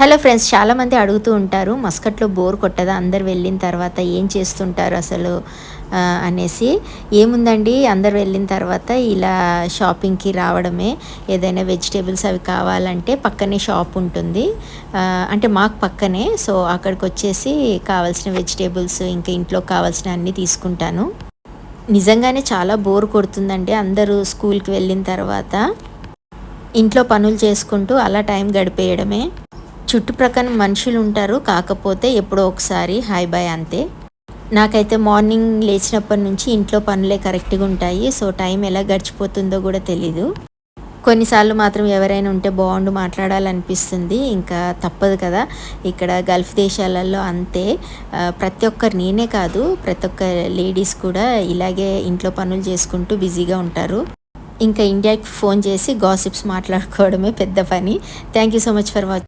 Hello friends, చాలామంది అడుగుతూ ఉంటారు మస్కట్లో బోర్ కొట్టదా అందరు వెళ్ళిన తర్వాత ఏం చేస్తుంటారు అసలు అనేసి. ఏముందండి, అందరు వెళ్ళిన తర్వాత ఇలా షాపింగ్కి రావడమే. ఏదైనా వెజిటేబుల్స్ అవి కావాలంటే పక్కనే షాప్ ఉంటుంది, అంటే మాకు పక్కనే. సో అక్కడికి వచ్చేసి కావాల్సిన వెజిటేబుల్స్ ఇంకా ఇంట్లో కావాల్సిన అన్నీ తీసుకుంటాను. నిజంగానే చాలా బోర్ కొడుతుందండి అందరూ స్కూల్కి వెళ్ళిన తర్వాత. ఇంట్లో పనులు చేసుకుంటూ అలా టైం గడిపేయడమే. చుట్టుప్రక్కల మనుషులు ఉంటారు, కాకపోతే ఎప్పుడో ఒకసారి హాయ్ బాయ్ అంతే. నాకైతే మార్నింగ్ లేచినప్పటి నుంచి ఇంట్లో పనులే కరెక్ట్గా ఉంటాయి. సో టైం ఎలా గడిచిపోతుందో కూడా తెలీదు. కొన్నిసార్లు మాత్రం ఎవరైనా ఉంటే బాగుండు మాట్లాడాలనిపిస్తుంది, ఇంకా తప్పదు కదా. ఇక్కడ గల్ఫ్ దేశాలలో అంతే. ప్రతి ఒక్కరు, నేనే కాదు ప్రతి ఒక్క లేడీస్ కూడా ఇలాగే ఇంట్లో పనులు చేసుకుంటూ బిజీగా ఉంటారు. ఇంకా ఇండియాకి ఫోన్ చేసి గాసిప్స్ మాట్లాడుకోవడమే పెద్ద పని. Thank you so much for watching.